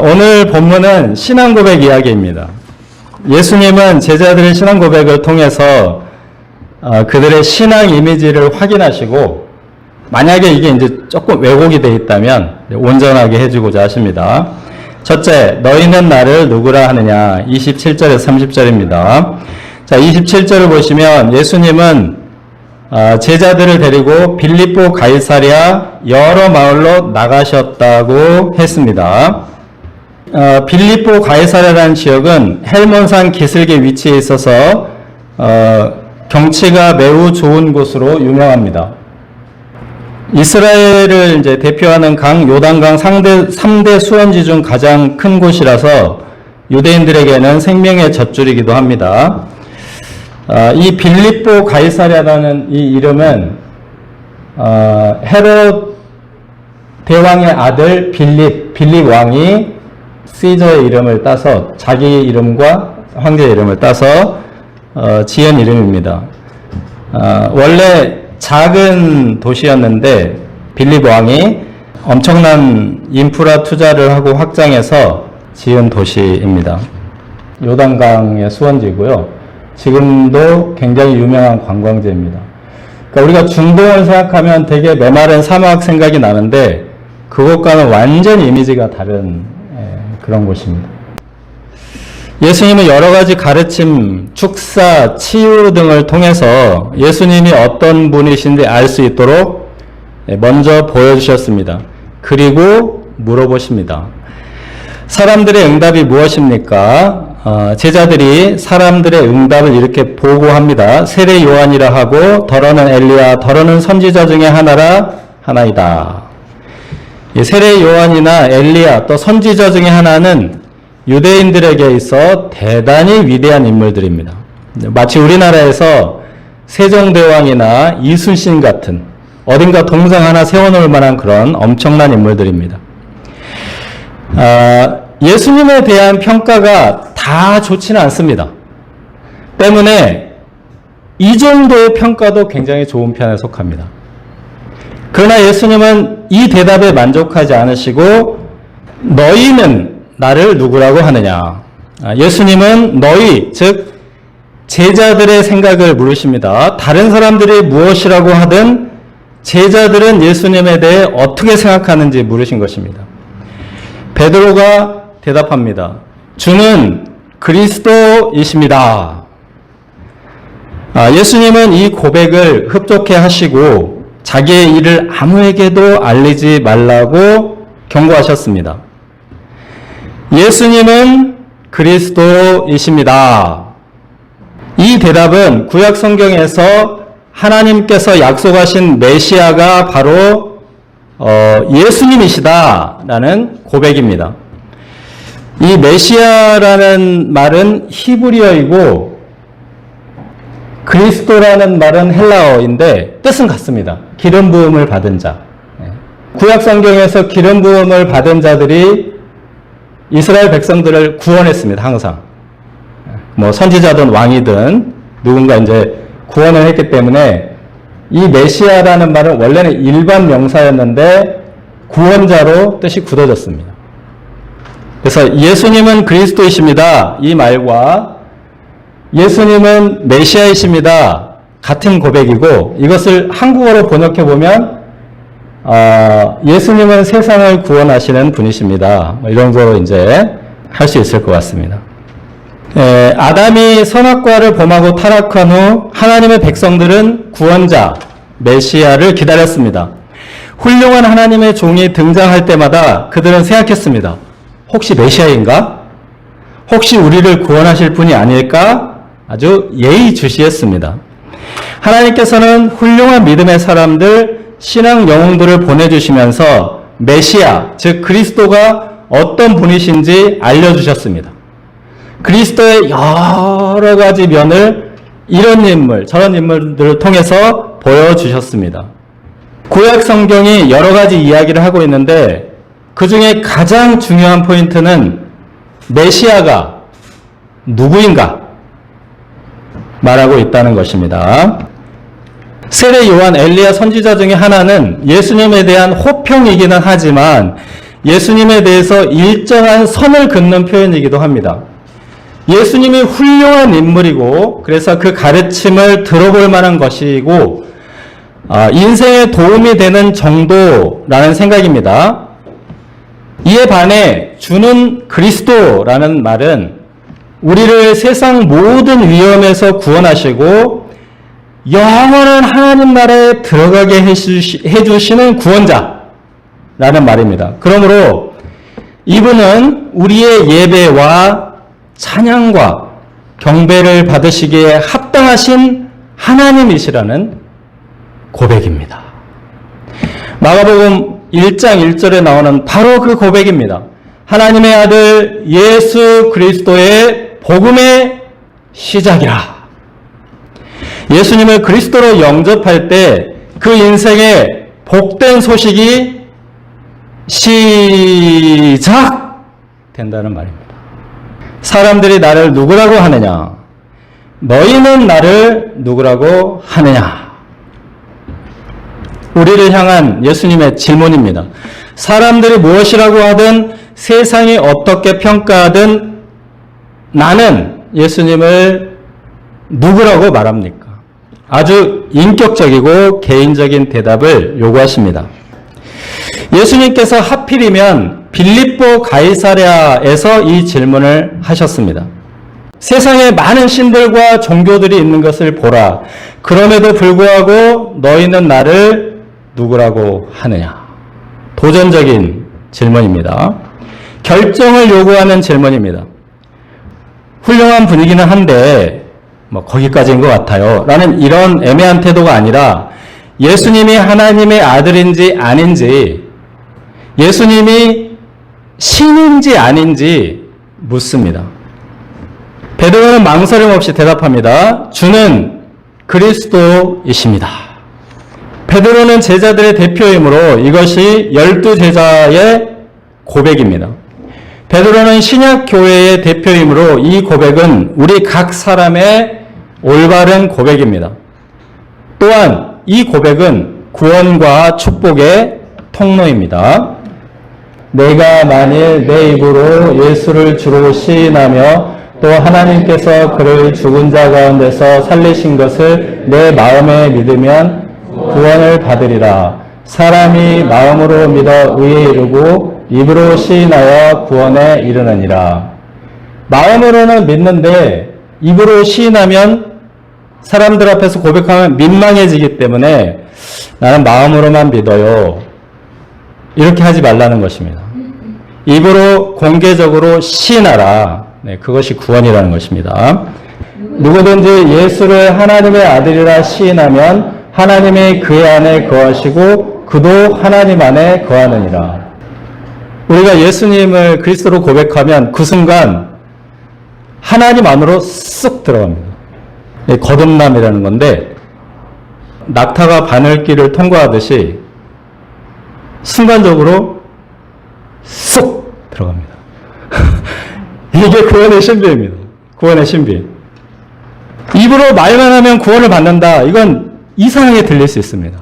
오늘 본문은 신앙 고백 이야기입니다. 예수님은 제자들의 신앙 고백을 통해서 그들의 신앙 이미지를 확인하시고, 만약에 이게 이제 조금 왜곡이 되어 있다면 온전하게 해주고자 하십니다. 첫째, 너희는 나를 누구라 하느냐. 27절에서 30절입니다. 자, 27절을 보시면 예수님은 제자들을 데리고 빌립보 가이사랴 여러 마을로 나가셨다고 했습니다. 빌립보 가이사랴라는 지역은 헬몬산 기슭에 위치해 있어서 경치가 매우 좋은 곳으로 유명합니다. 이스라엘을 이제 대표하는 강 요단강 3대 수원지 중 가장 큰 곳이라서 유대인들에게는 생명의 젖줄이기도 합니다. 이 빌립보 가이사랴라는 이 이름은 헤롯 대왕의 아들 빌립 왕이 시저의 이름을 따서, 자기 이름과 황제의 이름을 따서 지은 이름입니다. 원래 작은 도시였는데 빌립 왕이 엄청난 인프라 투자를 하고 확장해서 지은 도시입니다. 요단강의 수원지고요. 지금도 굉장히 유명한 관광지입니다. 그러니까 우리가 중동을 생각하면 되게 메마른 사막 생각이 나는데 그것과는 완전히 이미지가 다른 그런 곳입니다. 예수님은 여러 가지 가르침, 축사, 치유 등을 통해서 예수님이 어떤 분이신지 알 수 있도록 먼저 보여주셨습니다. 그리고 물어보십니다. 사람들의 응답이 무엇입니까? 제자들이 사람들의 응답을 이렇게 보고합니다. 세례 요한이라 하고 더러는 엘리야, 더러는 선지자 중에 하나이다. 세례 요한이나 엘리야 또 선지자 중에 하나는 유대인들에게 있어 대단히 위대한 인물들입니다. 마치 우리나라에서 세종대왕이나 이순신 같은 어딘가 동상 하나 세워놓을 만한 그런 엄청난 인물들입니다. 예수님에 대한 평가가 다 좋지는 않습니다. 때문에 이 정도의 평가도 굉장히 좋은 편에 속합니다. 그러나 예수님은 이 대답에 만족하지 않으시고 너희는 나를 누구라고 하느냐. 예수님은 너희, 즉 제자들의 생각을 물으십니다. 다른 사람들이 무엇이라고 하든 제자들은 예수님에 대해 어떻게 생각하는지 물으신 것입니다. 베드로가 대답합니다. 주는 그리스도이십니다. 예수님은 이 고백을 흡족해 하시고 자기의 일을 아무에게도 알리지 말라고 경고하셨습니다. 예수님은 그리스도이십니다. 이 대답은 구약 성경에서 하나님께서 약속하신 메시아가 바로 예수님이시다라는 고백입니다. 이 메시아라는 말은 히브리어이고 그리스도라는 말은 헬라어인데 뜻은 같습니다. 기름 부음을 받은 자. 구약 성경에서 기름 부음을 받은 자들이 이스라엘 백성들을 구원했습니다. 항상. 뭐 선지자든 왕이든 누군가 이제 구원을 했기 때문에 이 메시아라는 말은 원래는 일반 명사였는데 구원자로 뜻이 굳어졌습니다. 그래서 예수님은 그리스도이십니다. 이 말과 예수님은 메시아이십니다. 같은 고백이고 이것을 한국어로 번역해 보면 예수님은 세상을 구원하시는 분이십니다. 이런 거 이제 할 수 있을 것 같습니다. 아담이 선악과를 범하고 타락한 후 하나님의 백성들은 구원자, 메시아를 기다렸습니다. 훌륭한 하나님의 종이 등장할 때마다 그들은 생각했습니다. 혹시 메시아인가? 혹시 우리를 구원하실 분이 아닐까? 아주 예의주시했습니다. 하나님께서는 훌륭한 믿음의 사람들, 신앙 영웅들을 보내주시면서 메시아, 즉 그리스도가 어떤 분이신지 알려주셨습니다. 그리스도의 여러 가지 면을 이런 인물, 저런 인물들을 통해서 보여주셨습니다. 구약 성경이 여러 가지 이야기를 하고 있는데 그 중에 가장 중요한 포인트는 메시아가 누구인가 말하고 있다는 것입니다. 세례 요한, 엘리야 선지자 중에 하나는 예수님에 대한 호평이기는 하지만 예수님에 대해서 일정한 선을 긋는 표현이기도 합니다. 예수님이 훌륭한 인물이고 그래서 그 가르침을 들어볼 만한 것이고 인생에 도움이 되는 정도라는 생각입니다. 이에 반해 주는 그리스도라는 말은 우리를 세상 모든 위험에서 구원하시고 영원한 하나님 나라에 들어가게 해주시는 구원자라는 말입니다. 그러므로 이분은 우리의 예배와 찬양과 경배를 받으시기에 합당하신 하나님이시라는 고백입니다. 마가복음 1장 1절에 나오는 바로 그 고백입니다. 하나님의 아들 예수 그리스도의 복음의 시작이라. 예수님을 그리스도로 영접할 때 그 인생의 복된 소식이 시작된다는 말입니다. 사람들이 나를 누구라고 하느냐? 너희는 나를 누구라고 하느냐? 우리를 향한 예수님의 질문입니다. 사람들이 무엇이라고 하든 세상이 어떻게 평가하든 나는 예수님을 누구라고 말합니까? 아주 인격적이고 개인적인 대답을 요구하십니다. 예수님께서 하필이면 빌립보 가이사랴에서 이 질문을 하셨습니다. 세상에 많은 신들과 종교들이 있는 것을 보라. 그럼에도 불구하고 너희는 나를 누구라고 하느냐? 도전적인 질문입니다. 결정을 요구하는 질문입니다. 훌륭한 분위기는 한데 거기까지인 것 같아요 라는 이런 애매한 태도가 아니라 예수님이 하나님의 아들인지 아닌지, 예수님이 신인지 아닌지 묻습니다. 베드로는 망설임 없이 대답합니다. 주는 그리스도이십니다. 베드로는 제자들의 대표이므로 이것이 12제자의 고백입니다. 베드로는 신약교회의 대표이므로 이 고백은 우리 각 사람의 올바른 고백입니다. 또한 이 고백은 구원과 축복의 통로입니다. 내가 만일 내 입으로 예수를 주로 시인하며 또 하나님께서 그를 죽은 자 가운데서 살리신 것을 내 마음에 믿으면 구원을 받으리라. 사람이 마음으로 믿어 의에 이르고 입으로 시인하여 구원에 이르느니라. 마음으로는 믿는데 입으로 시인하면 사람들 앞에서 고백하면 민망해지기 때문에 나는 마음으로만 믿어요. 이렇게 하지 말라는 것입니다. 입으로 공개적으로 시인하라. 그것이 구원이라는 것입니다. 누구든지 예수를 하나님의 아들이라 시인하면 하나님이 그의 안에 거하시고 그도 하나님 안에 거하느니라. 우리가 예수님을 그리스도로 고백하면 그 순간 하나님 안으로 쑥 들어갑니다. 거듭남이라는 건데 낙타가 바늘길을 통과하듯이 순간적으로 쑥 들어갑니다. 이게 구원의 신비입니다. 구원의 신비. 입으로 말만 하면 구원을 받는다. 이건 이상하게 들릴 수 있습니다.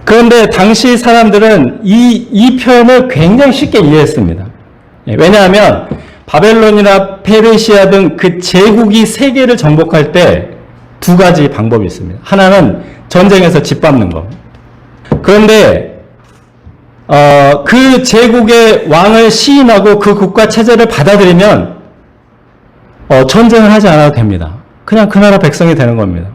그런데 당시 사람들은 이 표현을 굉장히 쉽게 이해했습니다. 왜냐하면 바벨론이나 페르시아 등 그 제국이 세계를 정복할 때 두 가지 방법이 있습니다. 하나는 전쟁에서 짓밟는 것. 그런데 그 제국의 왕을 시인하고 그 국가 체제를 받아들이면 전쟁을 하지 않아도 됩니다. 그냥 그 나라 백성이 되는 겁니다.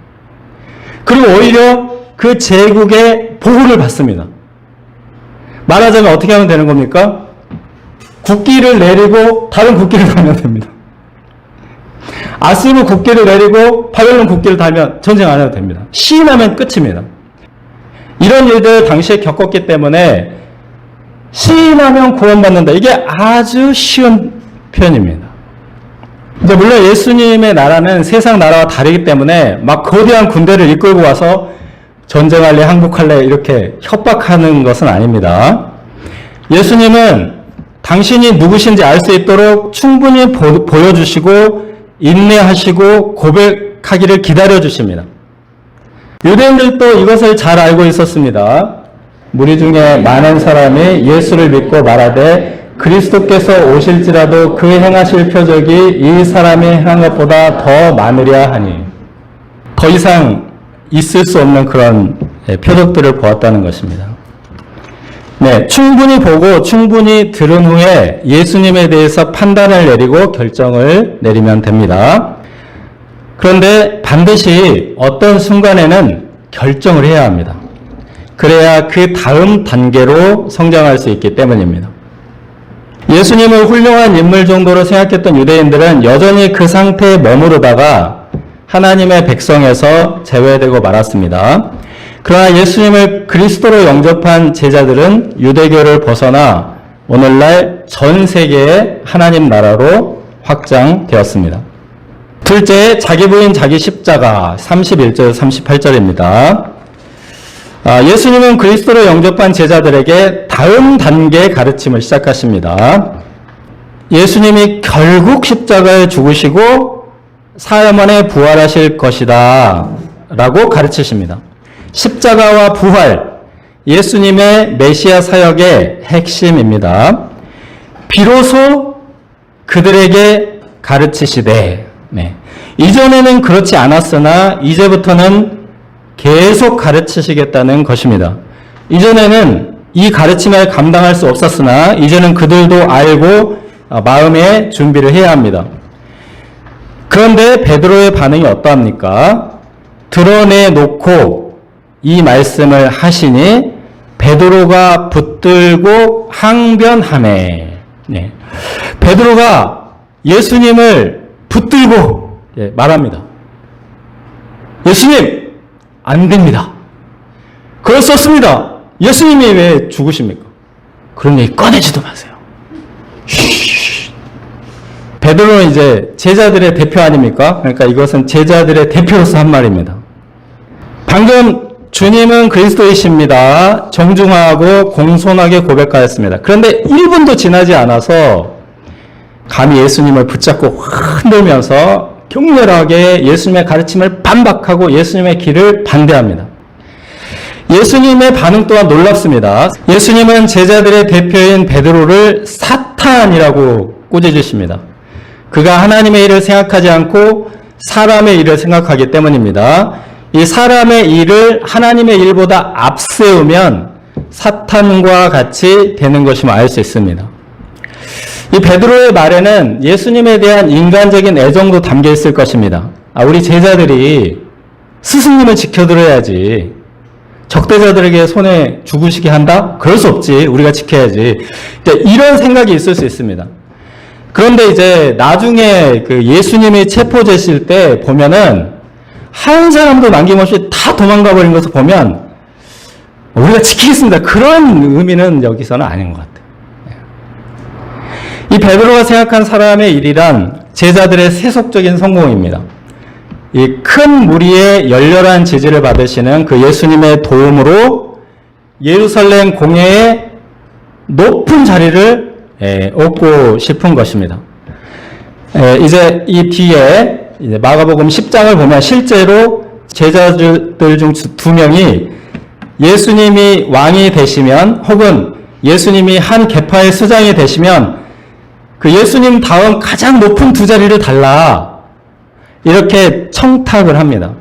그리고 오히려 그 제국의 보호를 받습니다. 말하자면 어떻게 하면 되는 겁니까? 국기를 내리고 다른 국기를 달면 됩니다. 아수르 국기를 내리고 바벨론 국기를 달면 전쟁 안 해도 됩니다. 시인하면 끝입니다. 이런 일들 당시에 겪었기 때문에 시인하면 구원받는다. 이게 아주 쉬운 표현입니다. 이제 물론 예수님의 나라는 세상 나라와 다르기 때문에 막 거대한 군대를 이끌고 와서 전쟁할래, 항복할래 이렇게 협박하는 것은 아닙니다. 예수님은 당신이 누구신지 알 수 있도록 충분히 보여주시고 인내하시고 고백하기를 기다려주십니다. 유대인들도 이것을 잘 알고 있었습니다. 무리 중에 많은 사람이 예수를 믿고 말하되 그리스도께서 오실지라도 그 행하실 표적이 이 사람이 행한 것보다 더 많으랴 하니, 더 이상 있을 수 없는 그런 표적들을 보았다는 것입니다. 네, 충분히 보고 충분히 들은 후에 예수님에 대해서 판단을 내리고 결정을 내리면 됩니다. 그런데 반드시 어떤 순간에는 결정을 해야 합니다. 그래야 그 다음 단계로 성장할 수 있기 때문입니다. 예수님을 훌륭한 인물 정도로 생각했던 유대인들은 여전히 그 상태에 머무르다가 하나님의 백성에서 제외되고 말았습니다. 그러나 예수님을 그리스도로 영접한 제자들은 유대교를 벗어나 오늘날 전 세계의 하나님 나라로 확장되었습니다. 둘째, 자기 부인 자기 십자가 31절 38절입니다. 예수님은 그리스도로 영접한 제자들에게 다음 단계의 가르침을 시작하십니다. 예수님이 결국 십자가에 죽으시고 사흘 만에 부활하실 것이다 라고 가르치십니다. 십자가와 부활, 예수님의 메시아 사역의 핵심입니다. 비로소 그들에게 가르치시되, 이전에는 그렇지 않았으나 이제부터는 계속 가르치시겠다는 것입니다. 이전에는 이 가르침을 감당할 수 없었으나 이제는 그들도 알고 마음의 준비를 해야 합니다. 그런데 베드로의 반응이 어떠합니까? 드러내놓고 이 말씀을 하시니 베드로가 붙들고 항변하매. 베드로가 예수님을 붙들고 말합니다. 예수님, 안 됩니다. 그럴 수 없습니다. 예수님이 왜 죽으십니까? 그런 얘기 꺼내지도 마세요. 베드로는 이제 제자들의 대표 아닙니까? 그러니까 이것은 제자들의 대표로서 한 말입니다. 방금 주님은 그리스도이십니다. 정중하고 공손하게 고백하였습니다. 그런데 1분도 지나지 않아서 감히 예수님을 붙잡고 흔들면서 격렬하게 예수님의 가르침을 반박하고 예수님의 길을 반대합니다. 예수님의 반응 또한 놀랍습니다. 예수님은 제자들의 대표인 베드로를 사탄이라고 꾸짖으십니다. 그가 하나님의 일을 생각하지 않고 사람의 일을 생각하기 때문입니다. 이 사람의 일을 하나님의 일보다 앞세우면 사탄과 같이 되는 것임을 알 수 있습니다. 이 베드로의 말에는 예수님에 대한 인간적인 애정도 담겨 있을 것입니다. 우리 제자들이 스승님을 지켜들어야지 적대자들에게 손에 죽으시게 한다? 그럴 수 없지. 우리가 지켜야지. 이런 생각이 있을 수 있습니다. 그런데 이제 나중에 그 예수님이 체포되실 때 보면은 한 사람도 남김없이 다 도망가 버린 것을 보면 우리가 지키겠습니다. 그런 의미는 여기서는 아닌 것 같아요. 이 베드로가 생각한 사람의 일이란 제자들의 세속적인 성공입니다. 이 큰 무리의 열렬한 지지를 받으시는 그 예수님의 도움으로 예루살렘 공회의 높은 자리를 얻고 싶은 것입니다. 이제 이 뒤에 이제 마가복음 10장을 보면 실제로 제자들 중 2명이 예수님이 왕이 되시면 혹은 예수님이 한 계파의 수장이 되시면 그 예수님 다음 가장 높은 2자리를 달라 이렇게 청탁을 합니다.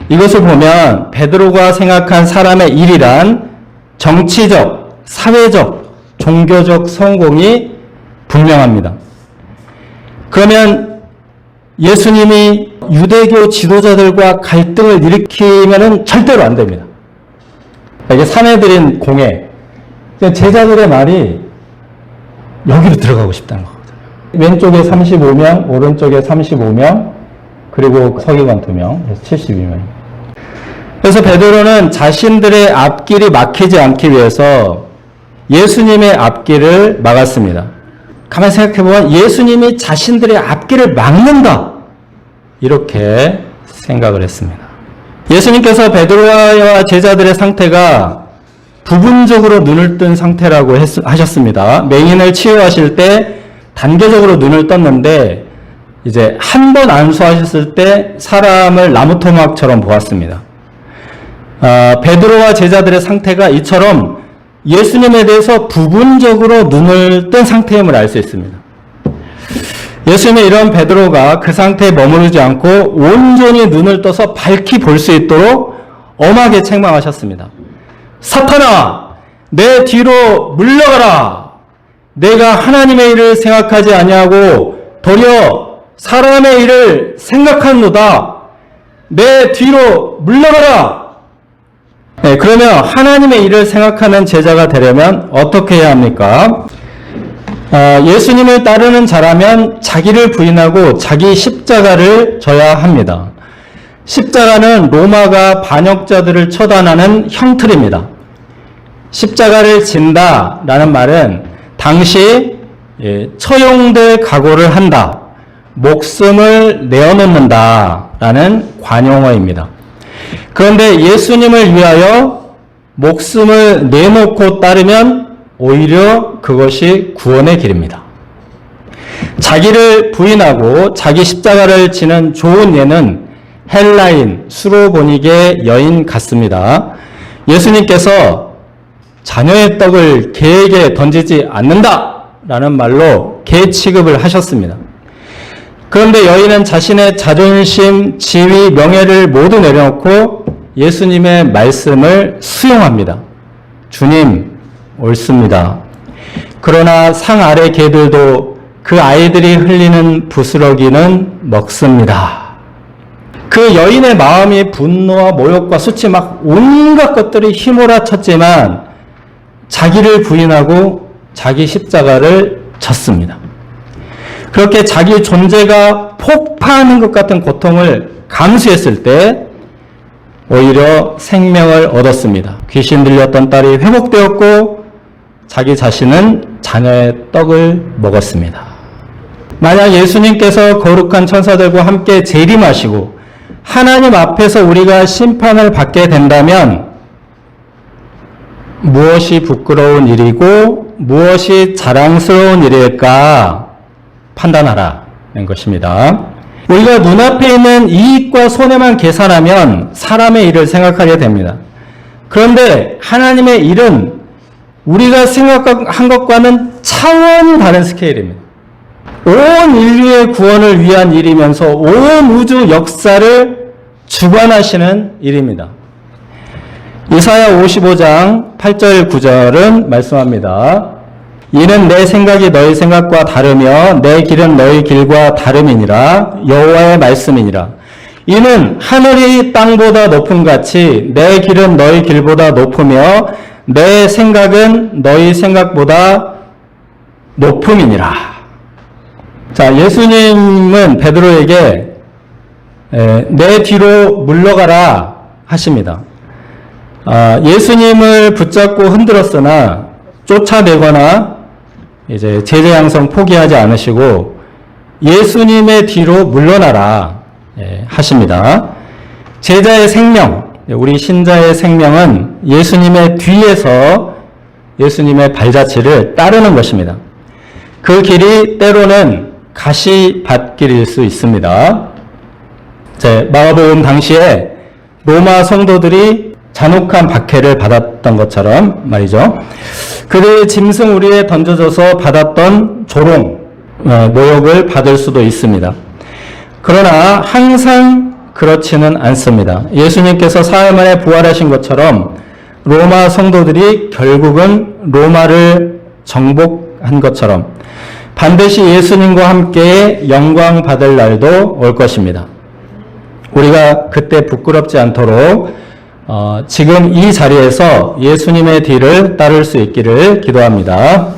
이것을 보면 베드로가 생각한 사람의 일이란 정치적, 사회적, 종교적 성공이 분명합니다. 그러면 예수님이 유대교 지도자들과 갈등을 일으키면은 절대로 안 됩니다. 이게 사내들인 공회. 제자들의 말이 여기로 들어가고 싶다는 거거든요. 왼쪽에 35명, 오른쪽에 35명, 그리고 서기관 2명, 그래서 72명입니다. 그래서 베드로는 자신들의 앞길이 막히지 않기 위해서 예수님의 앞길을 막았습니다. 가만히 생각해보면 예수님이 자신들의 앞길을 막는다. 이렇게 생각을 했습니다. 예수님께서 베드로와 제자들의 상태가 부분적으로 눈을 뜬 상태라고 하셨습니다. 맹인을 치유하실 때 단계적으로 눈을 떴는데 이제 한 번 안수하셨을 때 사람을 나무토막처럼 보았습니다. 베드로와 제자들의 상태가 이처럼 예수님에 대해서 부분적으로 눈을 뜬 상태임을 알 수 있습니다. 예수님의 이런 베드로가 그 상태에 머무르지 않고 온전히 눈을 떠서 밝히 볼 수 있도록 엄하게 책망하셨습니다. 사탄아, 내 뒤로 물러가라. 내가 하나님의 일을 생각하지 아니하고 도리어 사람의 일을 생각하노다. 내 뒤로 물러가라. 네, 그러면 하나님의 일을 생각하는 제자가 되려면 어떻게 해야 합니까? 예수님을 따르는 자라면 자기를 부인하고 자기 십자가를 져야 합니다. 십자가는 로마가 반역자들을 처단하는 형틀입니다. 십자가를 진다라는 말은 당시 처용될 각오를 한다, 목숨을 내어놓는다라는 관용어입니다. 그런데 예수님을 위하여 목숨을 내놓고 따르면 오히려 그것이 구원의 길입니다. 자기를 부인하고 자기 십자가를 지는 좋은 예는 헬라인 수로보니게 여인 같습니다. 예수님께서 자녀의 떡을 개에게 던지지 않는다라는 말로 개 취급을 하셨습니다. 그런데 여인은 자신의 자존심, 지위, 명예를 모두 내려놓고 예수님의 말씀을 수용합니다. 주님, 옳습니다. 그러나 상 아래 개들도 그 아이들이 흘리는 부스러기는 먹습니다. 그 여인의 마음이 분노와 모욕과 수치 막 온갖 것들이 휘몰아쳤지만 자기를 부인하고 자기 십자가를 졌습니다. 그렇게 자기 존재가 폭파하는 것 같은 고통을 감수했을 때 오히려 생명을 얻었습니다. 귀신 들렸던 딸이 회복되었고 자기 자신은 자녀의 떡을 먹었습니다. 만약 예수님께서 거룩한 천사들과 함께 재림하시고 하나님 앞에서 우리가 심판을 받게 된다면 무엇이 부끄러운 일이고 무엇이 자랑스러운 일일까 판단하라는 것입니다. 우리가 눈앞에 있는 이익과 손해만 계산하면 사람의 일을 생각하게 됩니다. 그런데 하나님의 일은 우리가 생각한 것과는 차원이 다른 스케일입니다. 온 인류의 구원을 위한 일이면서 온 우주 역사를 주관하시는 일입니다. 이사야 55장 8절 9절은 말씀합니다. 이는 내 생각이 너희 생각과 다르며 내 길은 너희 길과 다름이니라. 여호와의 말씀이니라. 이는 하늘이 땅보다 높음 같이 내 길은 너희 길보다 높으며 내 생각은 너희 생각보다 높음이니라. 자, 예수님은 베드로에게 내 뒤로 물러가라 하십니다. 예수님을 붙잡고 흔들었으나 쫓아내거나 이제 제자 양성 포기하지 않으시고 예수님의 뒤로 물러나라 하십니다. 제자의 생명, 우리 신자의 생명은 예수님의 뒤에서 예수님의 발자취를 따르는 것입니다. 그 길이 때로는 가시밭길일 수 있습니다. 마가복음 당시에 로마 성도들이 잔혹한 박해를 받았던 것처럼 말이죠. 그들의 짐승 우리에 던져져서 받았던 조롱, 모욕을 받을 수도 있습니다. 그러나 항상 그렇지는 않습니다. 예수님께서 사흘 만에 부활하신 것처럼 로마 성도들이 결국은 로마를 정복한 것처럼 반드시 예수님과 함께 영광 받을 날도 올 것입니다. 우리가 그때 부끄럽지 않도록 지금 이 자리에서 예수님의 뒤를 따를 수 있기를 기도합니다.